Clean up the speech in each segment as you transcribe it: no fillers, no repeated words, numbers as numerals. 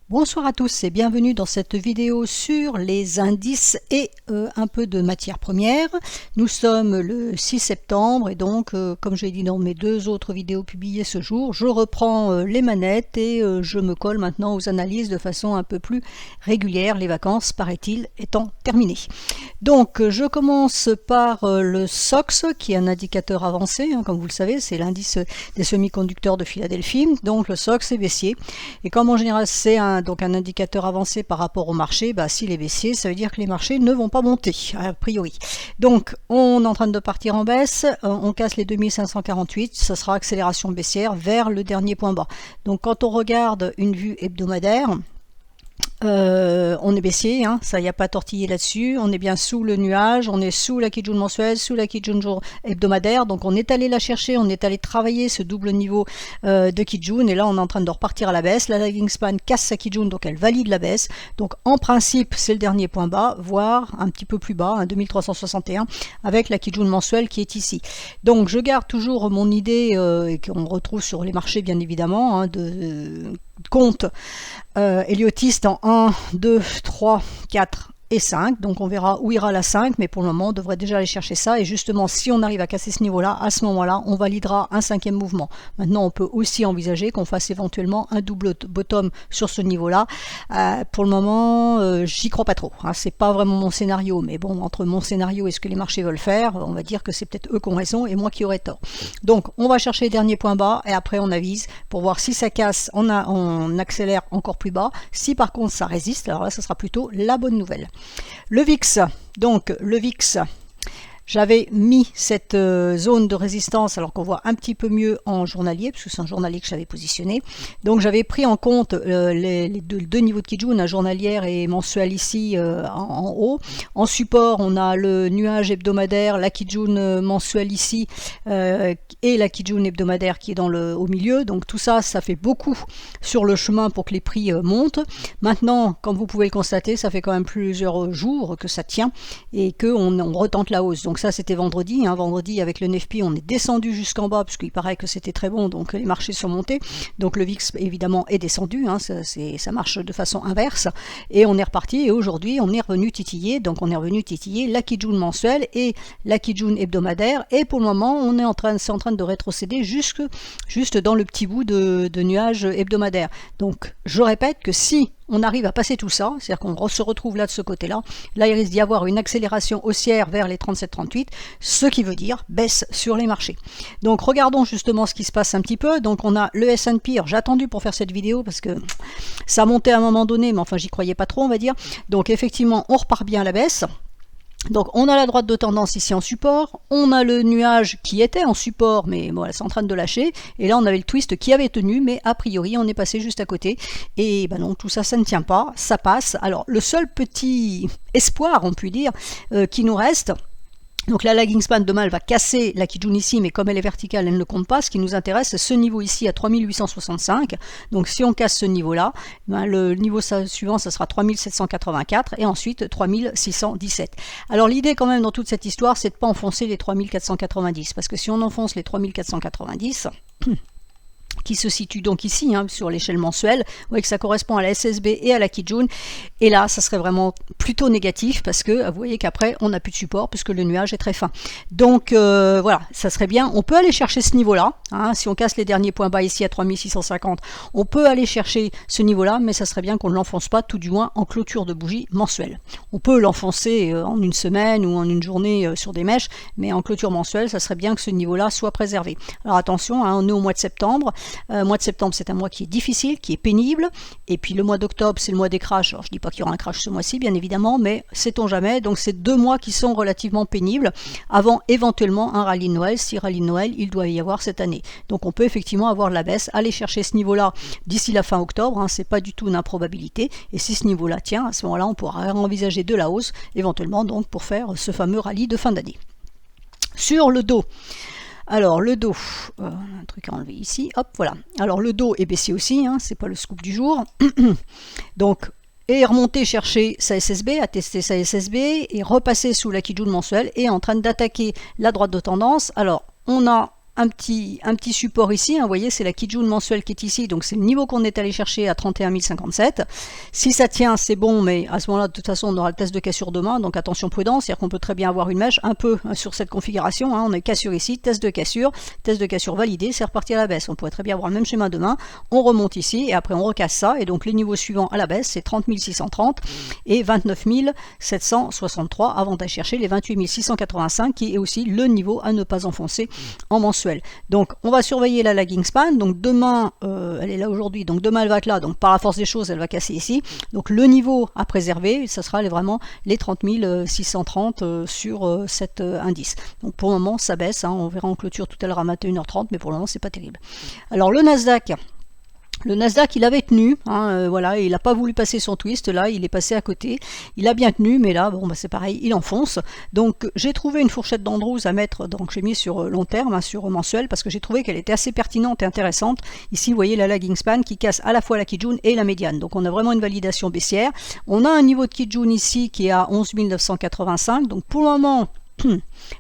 Bonsoir à tous et bienvenue dans cette vidéo sur les indices et un peu de matières premières. Nous sommes le 6 septembre et donc, comme j'ai dit dans mes deux autres vidéos publiées ce jour, je reprends les manettes et je me colle maintenant aux analyses de façon un peu plus régulière, les vacances, paraît-il, étant terminées. Donc, je commence par le SOX, qui est un indicateur avancé, hein, comme vous le savez, c'est l'indice des semi-conducteurs de Philadelphie, donc le SOX est baissier. Et comme en général c'est donc un indicateur avancé par rapport au marché, s'il est baissier, ça veut dire que les marchés ne vont pas monter, a priori. Donc, on est en train de partir en baisse, on casse les 2548, ça sera accélération baissière vers le dernier point bas. Donc, quand on regarde une vue hebdomadaire, on est baissier, hein, ça, il n'y a pas à tortiller là-dessus, on est bien sous le nuage, on est sous la Kijun mensuelle, sous la Kijun jour hebdomadaire, donc on est allé la chercher, on est allé travailler ce double niveau de Kijun, et là on est en train de repartir à la baisse, la lagging span casse sa Kijun, donc elle valide la baisse, donc en principe c'est le dernier point bas, voire un petit peu plus bas, hein, 2361, avec la Kijun mensuelle qui est ici. Donc je garde toujours mon idée, et qu'on retrouve sur les marchés bien évidemment, hein, de compte héliotiste en 1, 2, 3, 4 et 5, donc on verra où ira la 5, mais pour le moment on devrait déjà aller chercher ça, et justement si on arrive à casser ce niveau là, à ce moment là on validera un cinquième mouvement. Maintenant on peut aussi envisager qu'on fasse éventuellement un double bottom sur ce niveau là. Pour le moment j'y crois pas trop, hein. C'est pas vraiment mon scénario, mais bon, entre mon scénario et ce que les marchés veulent faire, on va dire que c'est peut-être eux qui ont raison et moi qui aurais tort. Donc on va chercher les derniers points bas et après on avise pour voir si ça casse, on accélère encore plus bas. Si par contre ça résiste, alors là ça sera plutôt la bonne nouvelle. Le VIX, donc le VIX, j'avais mis cette zone de résistance alors qu'on voit un petit peu mieux en journalier, parce que c'est un journalier que j'avais positionné. Donc j'avais pris en compte les deux niveaux de Kijun, journalière et mensuel ici en haut. En support, on a le nuage hebdomadaire, la Kijun mensuelle ici et la Kijun hebdomadaire qui est au milieu. Donc tout ça, ça fait beaucoup sur le chemin pour que les prix montent. Maintenant, comme vous pouvez le constater, ça fait quand même plusieurs jours que ça tient et qu'on retente la hausse. Donc ça c'était vendredi, hein. Vendredi avec le NFP on est descendu jusqu'en bas puisqu'il paraît que c'était très bon, donc les marchés sont montés, donc le VIX évidemment est descendu, hein. Ça marche de façon inverse et on est reparti, et aujourd'hui on est revenu titiller, donc on est revenu titiller la Kijun mensuelle et la Kijun hebdomadaire, et pour le moment on est c'est en train de rétrocéder juste dans le petit bout de nuage hebdomadaire. Donc je répète que si on arrive à passer tout ça, c'est-à-dire qu'on se retrouve là de ce côté-là, là il risque d'y avoir une accélération haussière vers les 37-38, ce qui veut dire baisse sur les marchés. Donc regardons justement ce qui se passe un petit peu. Donc on a le S&P, j'ai attendu pour faire cette vidéo parce que ça montait à un moment donné, mais enfin j'y croyais pas trop on va dire. Donc effectivement on repart bien à la baisse. Donc on a la droite de tendance ici en support, on a le nuage qui était en support, mais voilà, c'est en train de lâcher, et là on avait le twist qui avait tenu, mais a priori on est passé juste à côté, et non, tout ça, ça ne tient pas, ça passe. Alors le seul petit espoir, on peut dire, qui nous reste, donc la lagging span demain elle va casser la Kijun ici, mais comme elle est verticale elle ne compte pas. Ce qui nous intéresse c'est ce niveau ici à 3865, donc si on casse ce niveau là, le niveau suivant ça sera 3784 et ensuite 3617. Alors l'idée quand même dans toute cette histoire c'est de ne pas enfoncer les 3490, parce que si on enfonce les 3490 qui se situe donc ici, hein, sur l'échelle mensuelle, vous voyez que ça correspond à la SSB et à la Kijun, et là ça serait vraiment plutôt négatif parce que vous voyez qu'après on n'a plus de support puisque le nuage est très fin. Donc voilà, ça serait bien, on peut aller chercher ce niveau là, hein, si on casse les derniers points bas ici à 3650, on peut aller chercher ce niveau là, mais ça serait bien qu'on ne l'enfonce pas, tout du moins en clôture de bougie mensuelle. On peut l'enfoncer en une semaine ou en une journée sur des mèches, mais en clôture mensuelle ça serait bien que ce niveau là soit préservé. Alors attention, hein, on est au mois de septembre. Mois de septembre c'est un mois qui est difficile, qui est pénible, et puis le mois d'octobre c'est le mois des crashs. Alors je dis pas qu'il y aura un crash ce mois-ci bien évidemment, mais sait-on jamais. Donc c'est 2 mois qui sont relativement pénibles avant éventuellement un rallye de Noël, si rallye de Noël il doit y avoir cette année. Donc on peut effectivement avoir de la baisse, aller chercher ce niveau là d'ici la fin octobre, hein, c'est pas du tout une improbabilité, et si ce niveau là tient, à ce moment là on pourra envisager de la hausse éventuellement, donc pour faire ce fameux rallye de fin d'année. Sur le dos, alors le dos, un truc à enlever ici, hop voilà. Alors le dos est baissier aussi, hein, c'est pas le scoop du jour. Donc est remonté chercher sa SSB, a testé sa SSB et repassé sous la Kijun mensuelle et est en train d'attaquer la droite de tendance. Alors on a un petit support ici, hein, vous voyez, c'est la Kijun mensuelle qui est ici, donc c'est le niveau qu'on est allé chercher à 31 057. Si ça tient, c'est bon, mais à ce moment-là, de toute façon, on aura le test de cassure demain, donc attention prudence, c'est-à-dire qu'on peut très bien avoir une mèche un peu sur cette configuration, hein, on est cassure ici, test de cassure validé, c'est reparti à la baisse. On pourrait très bien avoir le même schéma demain, on remonte ici, et après on recasse ça, et donc les niveaux suivants à la baisse, c'est 30 630 et 29 763, avant d'aller chercher les 28 685, qui est aussi le niveau à ne pas enfoncer en mensuel. Donc on va surveiller la lagging span, donc demain, elle est là aujourd'hui, donc demain elle va être là, donc par la force des choses, elle va casser ici. Donc le niveau à préserver, ça sera vraiment les 30 630 sur cet indice. Donc pour le moment, ça baisse, hein, on verra en clôture tout à l'heure à 21h30, mais pour le moment, c'est pas terrible. Alors le Nasdaq, il avait tenu, hein, voilà, il n'a pas voulu passer son twist, là, il est passé à côté, il a bien tenu, mais là, bon, bah, c'est pareil, il enfonce. Donc, j'ai trouvé une fourchette d'Andrews à mettre, donc j'ai mis sur long terme, hein, sur mensuel, parce que j'ai trouvé qu'elle était assez pertinente et intéressante. Ici, vous voyez la lagging span qui casse à la fois la Kijun et la médiane. Donc, on a vraiment une validation baissière. On a un niveau de Kijun ici qui est à 11 985, donc pour le moment,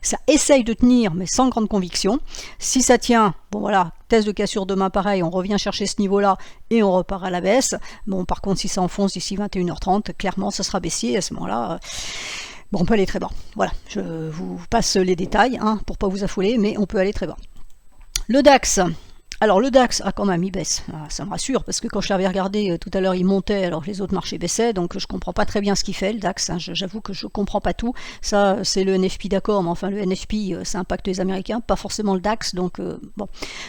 ça essaye de tenir, mais sans grande conviction. Si ça tient, bon voilà, test de cassure demain pareil, on revient chercher ce niveau-là et on repart à la baisse. Bon, par contre, si ça enfonce d'ici 21h30, clairement, ça sera baissier. À ce moment-là, bon, on peut aller très bas. Voilà, je vous passe les détails, hein, pour pas vous affoler, mais on peut aller très bas. Le DAX. Alors le DAX, quand même, il baisse. Ça me rassure, parce que quand je l'avais regardé tout à l'heure, il montait alors que les autres marchés baissaient, donc je comprends pas très bien ce qu'il fait, le DAX. Hein, j'avoue que je comprends pas tout. Ça, c'est le NFP d'accord, mais enfin le NFP, ça impacte les Américains, pas forcément le DAX, donc bon.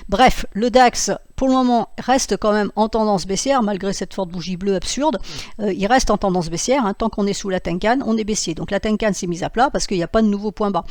Bref, le DAX, pour le moment, reste quand même en tendance baissière, malgré cette forte bougie bleue absurde. Il reste en tendance baissière, hein, tant qu'on est sous la Tenkan, on est baissier. Donc la Tenkan s'est mise à plat, parce qu'il n'y a pas de nouveau point bas.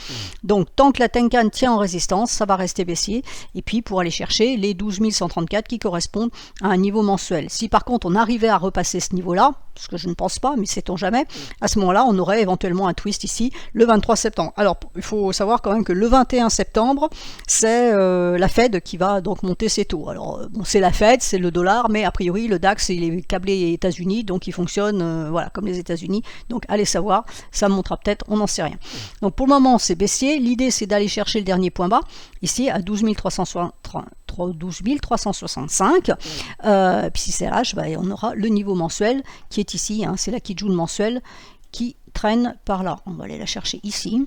Donc tant que la Tenkan tient en résistance, ça va rester baissier, et puis pour aller chercher les 12 134 qui correspondent à un niveau mensuel. Si par contre on arrivait à repasser ce niveau-là, ce que je ne pense pas, mais sait-on jamais, à ce moment-là, on aurait éventuellement un twist ici le 23 septembre. Alors, il faut savoir quand même que le 21 septembre, c'est la Fed qui va donc monter ses taux. Alors, bon, c'est la Fed, c'est le dollar, mais a priori, le DAX, il est câblé États-Unis, donc il fonctionne voilà, comme les États-Unis. Donc, allez savoir, ça montera peut-être, on n'en sait rien. Donc, pour le moment, c'est baissier. L'idée, c'est d'aller chercher le dernier point bas, ici, à 12 365. Puis si c'est H, bah, on aura le niveau mensuel qui est ici, hein, c'est la Kijun mensuelle qui traîne par là. On va aller la chercher ici.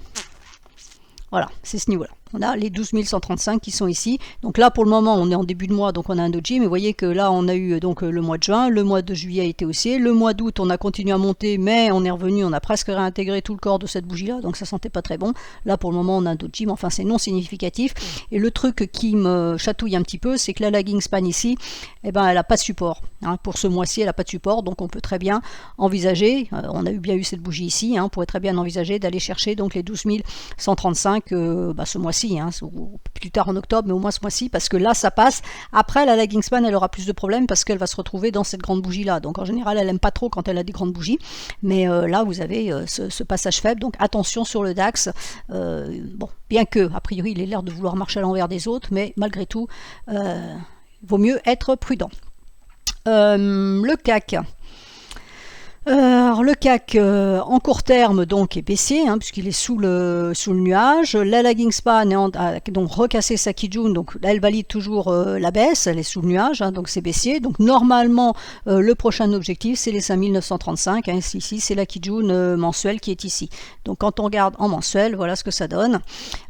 Voilà, c'est ce niveau-là. On a les 12 135 qui sont ici. Donc là, pour le moment, on est en début de mois, donc on a un doji. Mais vous voyez que là, on a eu donc le mois de juin, le mois de juillet a été haussier. Le mois d'août, on a continué à monter, mais on est revenu, on a presque réintégré tout le corps de cette bougie-là, donc ça sentait pas très bon. Là, pour le moment, on a un doji, mais enfin, c'est non significatif. Et le truc qui me chatouille un petit peu, c'est que la lagging span ici, eh ben, elle n'a pas de support. Hein. Pour ce mois-ci, elle n'a pas de support, donc on peut très bien envisager, on a bien eu cette bougie ici, hein, on pourrait très bien envisager d'aller chercher donc les 12 135 ce mois-ci. Hein, ou plus tard en octobre, mais au moins ce mois-ci, parce que là ça passe. Après, la lagging span, elle aura plus de problèmes parce qu'elle va se retrouver dans cette grande bougie là. Donc en général, elle aime pas trop quand elle a des grandes bougies, mais là vous avez ce passage faible, donc attention sur le DAX. Bon, bien que a priori il ait l'air de vouloir marcher à l'envers des autres, mais malgré tout, vaut mieux être prudent. Le CAC. Alors le CAC en court terme donc est baissier, hein, puisqu'il est sous le nuage. La lagging span a donc recassé sa Kijun, donc là, elle valide toujours la baisse, elle est sous le nuage, hein, donc c'est baissier. Donc normalement le prochain objectif c'est les 5935, hein, ici c'est la Kijun mensuelle qui est ici. Donc quand on regarde en mensuel, voilà ce que ça donne.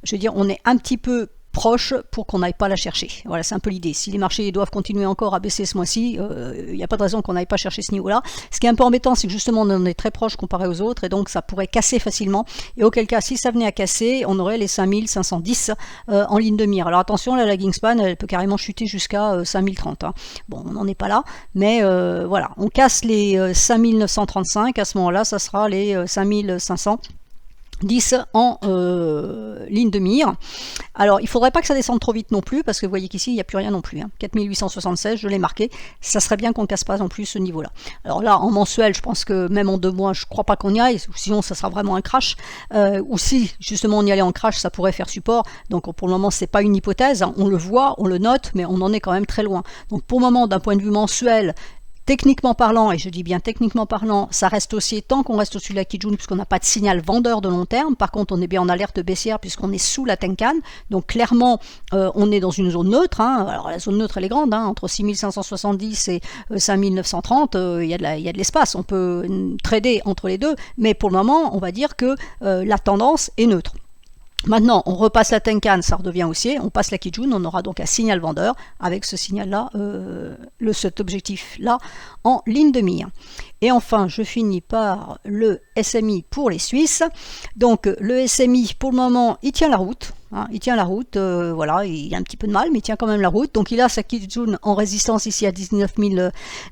Je veux dire, on est un petit peu proche pour qu'on n'aille pas la chercher. Voilà, c'est un peu l'idée. Si les marchés doivent continuer encore à baisser ce mois-ci, il n'y a pas de raison qu'on n'aille pas chercher ce niveau-là. Ce qui est un peu embêtant, c'est que justement on en est très proche comparé aux autres, et donc ça pourrait casser facilement. Et auquel cas, si ça venait à casser, on aurait les 5510 en ligne de mire. Alors attention, la lagging span, elle peut carrément chuter jusqu'à 5030. Hein. Bon, on n'en est pas là, mais voilà, on casse les 5935, à ce moment-là, ça sera les 5510 en ligne de mire. Alors il faudrait pas que ça descende trop vite non plus, parce que vous voyez qu'ici il n'y a plus rien non plus, hein. 4876, je l'ai marqué, ça serait bien qu'on ne casse pas non plus ce niveau là. Alors là en mensuel, je pense que même en 2 mois je crois pas qu'on y aille, sinon ça sera vraiment un crash, ou si justement on y allait en crash, ça pourrait faire support. Donc pour le moment c'est pas une hypothèse, hein. On le voit, on le note, mais on en est quand même très loin. Donc pour le moment, d'un point de vue mensuel, techniquement parlant, et je dis bien techniquement parlant, ça reste haussier tant qu'on reste au-dessus de la Kijun puisqu'on n'a pas de signal vendeur de long terme. Par contre, on est bien en alerte baissière puisqu'on est sous la Tenkan. Donc clairement, on est dans une zone neutre. Hein. Alors la zone neutre, elle est grande. Hein. Entre 6570 et 5930, il y a de l'espace. On peut trader entre les deux. Mais pour le moment, on va dire que la tendance est neutre. Maintenant, on repasse la Tenkan, ça redevient haussier, on passe la Kijun, on aura donc un signal vendeur avec ce signal-là, cet objectif-là en ligne de mire. Et enfin, je finis par le SMI pour les Suisses. Donc le SMI, pour le moment, il tient la route. Hein, il tient la route, voilà, il a un petit peu de mal, mais il tient quand même la route. Donc il a sa Kijun en résistance ici à 19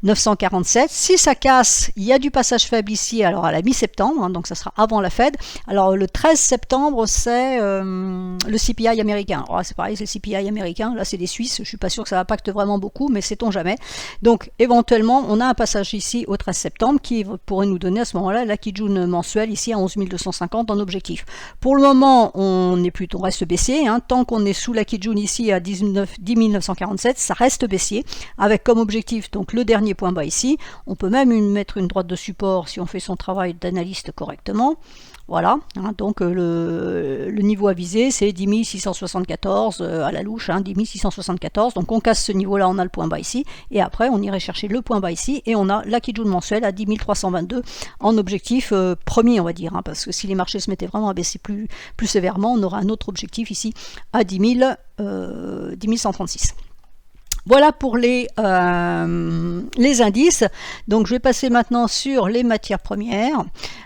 947. Si ça casse, il y a du passage faible ici, alors à la mi-septembre, hein, donc ça sera avant la Fed. Alors le 13 septembre, c'est le CPI américain. Alors, c'est pareil, c'est le CPI américain, là c'est des Suisses, je ne suis pas sûr que ça impacte vraiment beaucoup, mais sait-on jamais. Donc éventuellement, on a un passage ici au 13 septembre qui pourrait nous donner à ce moment-là la Kijun mensuelle ici à 11 250 en objectif. Pour le moment, on reste baissier, hein. Tant qu'on est sous la Kijun ici à 10 947, ça reste baissier, avec comme objectif donc le dernier point bas ici. On peut même mettre une droite de support si on fait son travail d'analyste correctement. Voilà, hein, donc le niveau à viser, c'est 10 674 à la louche, hein, 10 674. Donc on casse ce niveau-là, on a le point bas ici, et après on irait chercher le point bas ici, et on a la Kijun mensuelle à 10 322 en objectif premier, on va dire, hein, parce que si les marchés se mettaient vraiment à baisser plus sévèrement, on aura un autre objectif ici à 10 136. Voilà pour les indices. Donc je vais passer maintenant sur les matières premières.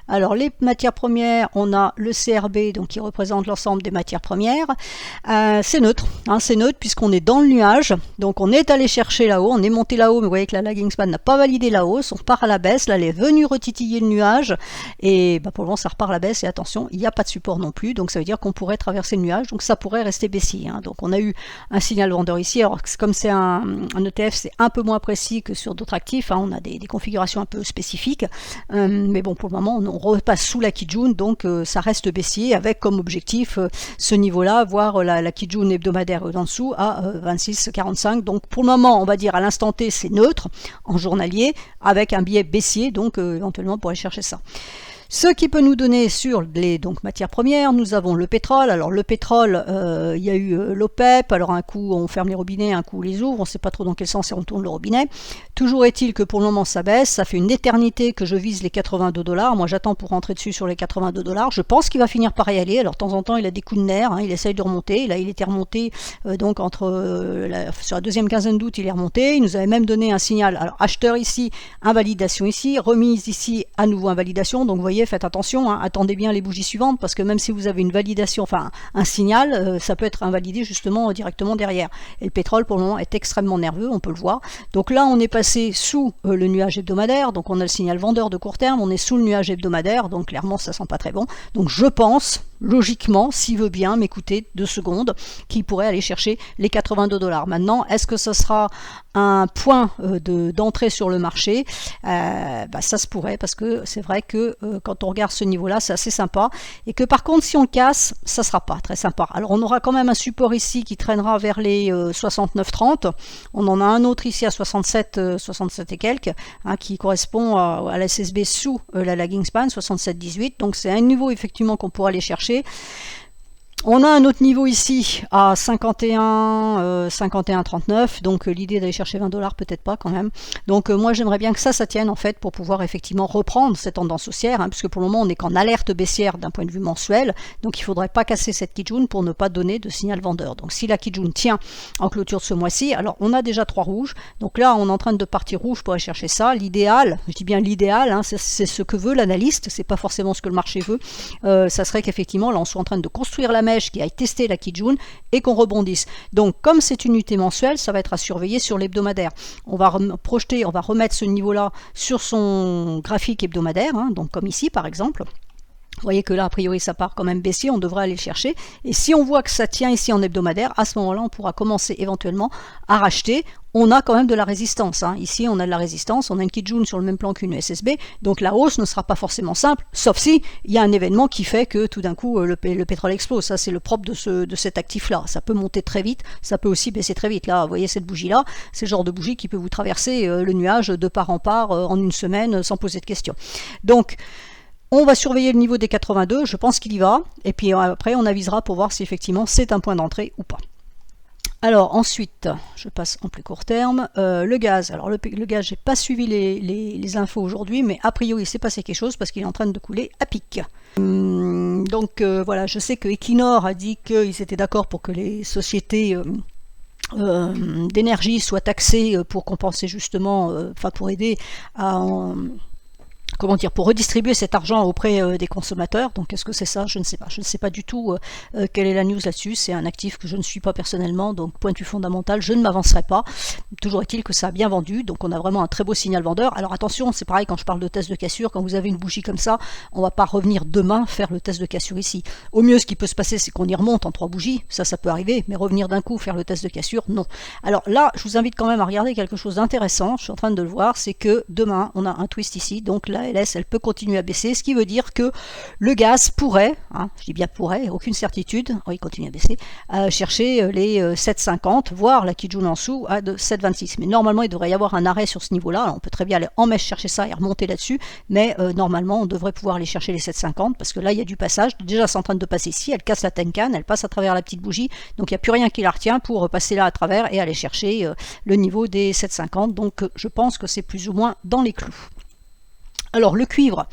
Alors les matières premières, on a le CRB donc qui représente l'ensemble des matières premières. C'est neutre, hein, c'est neutre puisqu'on est dans le nuage. Donc on est allé chercher là-haut, on est monté là-haut, mais vous voyez que la lagging span n'a pas validé la hausse. On repart à la baisse, là elle est venue retitiller le nuage et pour le moment ça repart à la baisse et attention, il n'y a pas de support non plus. Donc ça veut dire qu'on pourrait traverser le nuage, donc ça pourrait rester baissier. Hein. Donc on a eu un signal vendeur ici. Alors comme c'est un ETF, c'est un peu moins précis que sur d'autres actifs, hein, on a des configurations un peu spécifiques, mais bon, pour le moment, on repasse sous la Kijun, donc ça reste baissier, avec comme objectif ce niveau-là, voire la Kijun hebdomadaire en dessous à 26,45. Donc pour le moment, on va dire à l'instant T, c'est neutre, en journalier, avec un biais baissier, donc éventuellement, on pourrait chercher ça. Ce qui peut nous donner sur les matières premières, nous avons le pétrole. Alors le pétrole, il y a eu l'OPEP, alors un coup on ferme les robinets, un coup on les ouvre, on ne sait pas trop dans quel sens on tourne le robinet. Toujours est-il que pour le moment ça baisse, ça fait une éternité que je vise les 82 $. Moi j'attends pour rentrer dessus sur les 82 $. Je pense qu'il va finir par y aller, alors de temps en temps il a des coups de nerfs, hein, il essaye de remonter. Là il était remonté, donc sur la deuxième quinzaine d'août il est remonté, il nous avait même donné un signal, alors acheteur ici, invalidation ici, remise ici, à nouveau invalidation, donc vous voyez, faites attention, hein, attendez bien les bougies suivantes parce que même si vous avez une validation, enfin un signal, ça peut être invalidé justement directement derrière. Et le pétrole pour le moment est extrêmement nerveux, on peut le voir. Donc là on est passé sous le nuage hebdomadaire, donc on a le signal vendeur de court terme, on est sous le nuage hebdomadaire, donc clairement ça sent pas très bon. Donc je pense, logiquement, s'il veut bien m'écouter 2 secondes, qu'il pourrait aller chercher les 82 $. Maintenant, est-ce que ce sera un point d'entrée sur le marché? Ça se pourrait, parce que c'est vrai que quand on regarde ce niveau-là, c'est assez sympa, et que par contre, si on le casse, ça sera pas très sympa. Alors on aura quand même un support ici qui traînera vers les 69,30. On en a un autre ici à 67 et quelques, hein, qui correspond à la SSB sous la lagging span, 67,18. Donc c'est un niveau effectivement qu'on pourra aller chercher. On a un autre niveau ici à 51,39, donc l'idée d'aller chercher 20 $ peut-être pas quand même. Donc moi j'aimerais bien que ça tienne en fait pour pouvoir effectivement reprendre cette tendance haussière, hein, puisque pour le moment on n'est qu'en alerte baissière d'un point de vue mensuel, donc il ne faudrait pas casser cette Kijun pour ne pas donner de signal vendeur. Donc si la Kijun tient en clôture de ce mois-ci, alors on a déjà 3 rouges, donc là on est en train de partir rouge pour aller chercher ça. L'idéal, je dis bien l'idéal, hein, c'est ce que veut l'analyste, c'est pas forcément ce que le marché veut, ça serait qu'effectivement là on soit en train de construire la qui aille tester la Kijun et qu'on rebondisse. Donc comme c'est une unité mensuelle, ça va être à surveiller sur l'hebdomadaire. On va projeter, on va remettre ce niveau-là sur son graphique hebdomadaire, hein, donc comme ici par exemple. Vous voyez que là, a priori, ça part quand même baissier, on devrait aller le chercher. Et si on voit que ça tient ici en hebdomadaire, à ce moment-là, on pourra commencer éventuellement à racheter on a quand même de la résistance. Hein. Ici, on a de la résistance, on a une Kijun sur le même plan qu'une SSB, donc la hausse ne sera pas forcément simple, sauf si il y a un événement qui fait que tout d'un coup, le pétrole explose. Ça, c'est le propre de cet actif-là. Ça peut monter très vite, ça peut aussi baisser très vite. Là, vous voyez cette bougie-là, c'est le genre de bougie qui peut vous traverser le nuage de part en part en une semaine sans poser de questions. Donc, on va surveiller le niveau des 82, je pense qu'il y va, et puis après, on avisera pour voir si effectivement c'est un point d'entrée ou pas. Alors ensuite, je passe en plus court terme, le gaz. Alors le gaz, j'ai pas suivi les infos aujourd'hui, mais a priori il s'est passé quelque chose parce qu'il est en train de couler à pic. Donc voilà, je sais que Equinor a dit qu'ils étaient d'accord pour que les sociétés d'énergie soient taxées pour compenser justement, enfin pour aider à... comment dire, pour redistribuer cet argent auprès des consommateurs. Donc est-ce que c'est ça? Je ne sais pas. Je ne sais pas du tout quelle est la news là-dessus. C'est un actif que je ne suis pas personnellement, donc point de vue fondamental, je ne m'avancerai pas. Toujours est-il que ça a bien vendu, donc on a vraiment un très beau signal vendeur. Alors attention, c'est pareil quand je parle de test de cassure, quand vous avez une bougie comme ça, on ne va pas revenir demain faire le test de cassure ici. Au mieux, ce qui peut se passer, c'est qu'on y remonte en 3 bougies, ça peut arriver, mais revenir d'un coup faire le test de cassure, non. Alors là, je vous invite quand même à regarder quelque chose d'intéressant, je suis en train de le voir, c'est que demain, on a un twist ici, donc la LS, elle peut continuer à baisser, ce qui veut dire que le gaz pourrait, hein, je dis bien pourrait, aucune certitude, il continue à baisser, chercher les 7,50, voire la Kijun en dessous à de 7,26. Mais normalement, il devrait y avoir un arrêt sur ce niveau-là. On peut très bien aller en mèche chercher ça et remonter là-dessus, mais normalement, on devrait pouvoir aller chercher les 7,50 parce que là, il y a du passage. Déjà, c'est en train de passer ici, elle casse la Tenkan, elle passe à travers la petite bougie, donc il n'y a plus rien qui la retient pour passer là à travers et aller chercher le niveau des 7,50. Donc, je pense que c'est plus ou moins dans les clous. Alors le cuivre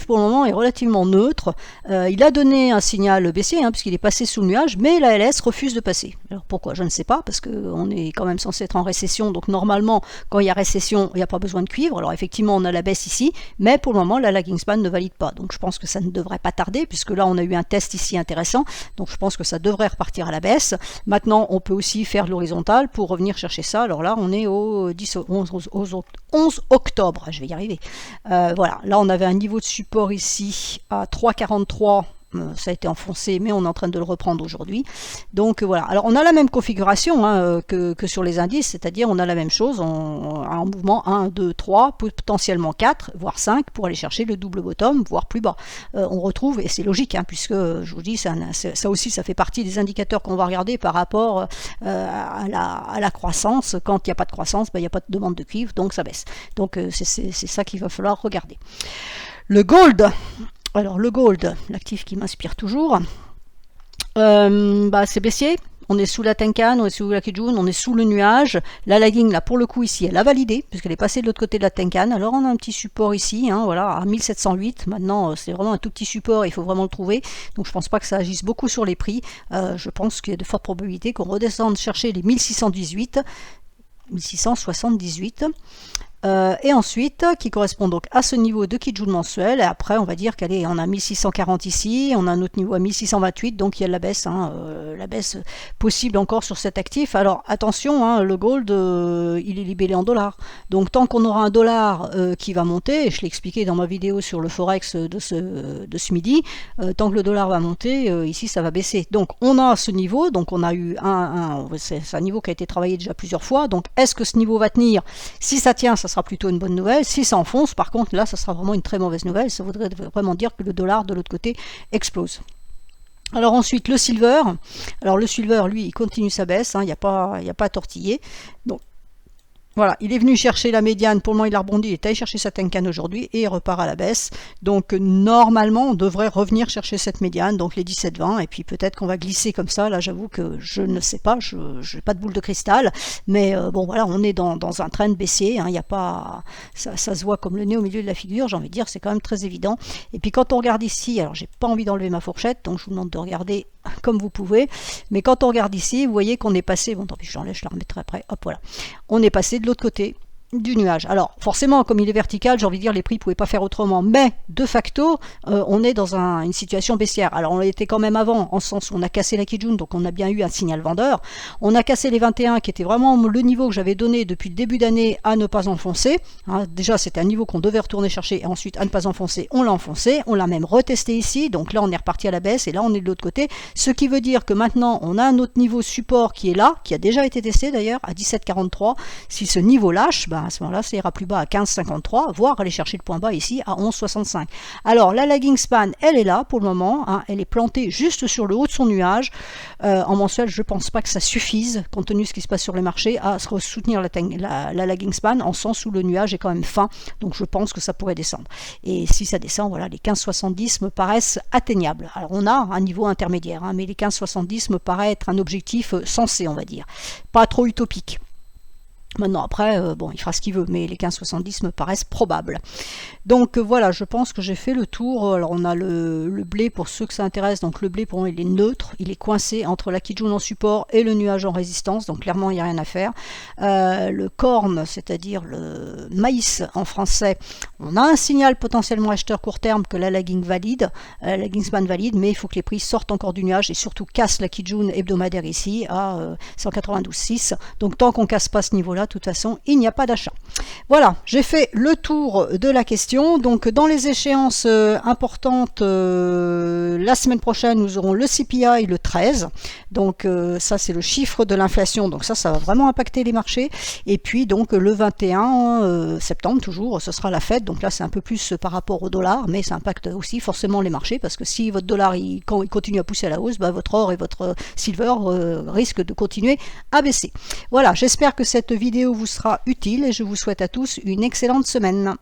pour le moment est relativement neutre, il a donné un signal baissier puisqu'il est passé sous le nuage, mais la LS refuse de passer. Alors pourquoi? Je ne sais pas, parce qu'on est quand même censé être en récession, donc normalement quand il y a récession, il n'y a pas besoin de cuivre. Alors effectivement on a la baisse ici, mais pour le moment la lagging span ne valide pas, donc je pense que ça ne devrait pas tarder, puisque là on a eu un test ici intéressant, donc je pense que ça devrait repartir à la baisse. Maintenant on peut aussi faire de l'horizontale pour revenir chercher ça. Alors là on est au 11 octobre, je vais y arriver. Voilà, là on avait un niveau de support ici à 3,43, ça a été enfoncé, mais on est en train de le reprendre aujourd'hui. Donc voilà, alors on a la même configuration que sur les indices, c'est-à-dire on a la même chose, en mouvement 1, 2, 3, potentiellement 4, voire 5, pour aller chercher le double bottom, voire plus bas. On retrouve, et c'est logique, puisque je vous dis, ça aussi, ça fait partie des indicateurs qu'on va regarder par rapport à la croissance. Quand il n'y a pas de croissance, il n'y a pas de demande de cuivre, donc ça baisse. Donc c'est ça qu'il va falloir regarder. Le gold, alors le gold, l'actif qui m'inspire toujours, c'est baissier. On est sous la Tenkan, on est sous la Kijun, on est sous le nuage. La lagging, là, pour le coup, ici, elle a validé, puisqu'elle est passée de l'autre côté de la Tenkan. Alors, on a un petit support ici, voilà, à 1708. Maintenant, c'est vraiment un tout petit support, il faut vraiment le trouver. Donc, je ne pense pas que ça agisse beaucoup sur les prix. Je pense qu'il y a de fortes probabilités qu'on redescende chercher les 1618, 1678. Et ensuite, qui correspond donc à ce niveau de Kijun mensuel, et après on va dire on a 1640 ici, on a un autre niveau à 1628, donc il y a la baisse possible encore sur cet actif. Alors attention, le gold, il est libellé en dollars, donc tant qu'on aura un dollar qui va monter, et je l'ai expliqué dans ma vidéo sur le forex de ce midi, tant que le dollar va monter, ici ça va baisser. Donc on a ce niveau, donc on a eu c'est un niveau qui a été travaillé déjà plusieurs fois, donc est-ce que ce niveau va tenir? Si ça tient, ça sera plutôt une bonne nouvelle. Si ça enfonce, par contre, là, ça sera vraiment une très mauvaise nouvelle. Ça voudrait vraiment dire que le dollar, de l'autre côté, explose. Alors ensuite, le silver. Alors le silver, lui, il continue sa baisse. Il n'y a pas à tortiller. Donc, voilà, il est venu chercher la médiane, pour le moment il a rebondi, il est allé chercher sa Tenkan aujourd'hui et il repart à la baisse. Donc normalement on devrait revenir chercher cette médiane, donc les 17,20, et puis peut-être qu'on va glisser comme ça. Là j'avoue que je ne sais pas, je n'ai pas de boule de cristal, mais bon voilà, on est dans un trend baissier, il y a pas, ça se voit comme le nez au milieu de la figure, j'ai envie de dire, c'est quand même très évident. Et puis quand on regarde ici, alors j'ai pas envie d'enlever ma fourchette, donc je vous demande de regarder comme vous pouvez, mais quand on regarde ici, vous voyez qu'on est passé, bon tant pis je l'enlève, je la remettrai après, hop voilà, on est passé de l'autre côté du nuage. Alors forcément, comme il est vertical, j'ai envie de dire les prix ne pouvaient pas faire autrement, mais de facto on est dans une situation baissière. Alors on était quand même avant, en ce sens où on a cassé la Kijun, donc on a bien eu un signal vendeur. On a cassé les 21 qui était vraiment le niveau que j'avais donné depuis le début d'année à ne pas enfoncer. Hein, déjà c'était un niveau qu'on devait retourner chercher, et ensuite à ne pas enfoncer, on l'a enfoncé, on l'a même retesté ici, donc là on est reparti à la baisse et là on est de l'autre côté, ce qui veut dire que maintenant on a un autre niveau support qui est là, qui a déjà été testé d'ailleurs à 17,43. Si ce niveau lâche, à ce moment-là, ça ira plus bas à 15,53, voire aller chercher le point bas ici à 11,65. Alors, la lagging span, elle est là pour le moment, hein, elle est plantée juste sur le haut de son nuage. En mensuel, je ne pense pas que ça suffise, compte tenu de ce qui se passe sur les marchés, à soutenir la lagging span, en sens où le nuage est quand même fin, donc je pense que ça pourrait descendre. Et si ça descend, voilà, les 15,70 me paraissent atteignables. Alors, on a un niveau intermédiaire, hein, mais les 15,70 me paraît être un objectif sensé, on va dire, pas trop utopique. Maintenant, après, bon, il fera ce qu'il veut, mais les 15,70 me paraissent probables. Donc voilà, je pense que j'ai fait le tour. Alors on a le blé pour ceux que ça intéresse. Donc le blé pour moi il est neutre, il est coincé entre la Kijun en support et le nuage en résistance. Donc clairement il n'y a rien à faire. Le corn, c'est-à-dire le maïs en français, on a un signal potentiellement acheteur court terme que la lagging valide, lagging span valide, mais il faut que les prix sortent encore du nuage et surtout cassent la Kijun hebdomadaire ici à 192,6. Donc tant qu'on casse pas ce niveau-là, de toute façon, il n'y a pas d'achat. Voilà, j'ai fait le tour de la question. Donc dans les échéances importantes, la semaine prochaine, nous aurons le CPI le 13. Donc ça, c'est le chiffre de l'inflation. Donc ça va vraiment impacter les marchés. Et puis donc le 21 septembre, toujours, ce sera la fête. Donc là, c'est un peu plus par rapport au dollar, mais ça impacte aussi forcément les marchés parce que si votre dollar il continue à pousser à la hausse, votre or et votre silver risquent de continuer à baisser. Voilà, j'espère que cette vidéo vous sera utile et je vous souhaite à tous une excellente semaine.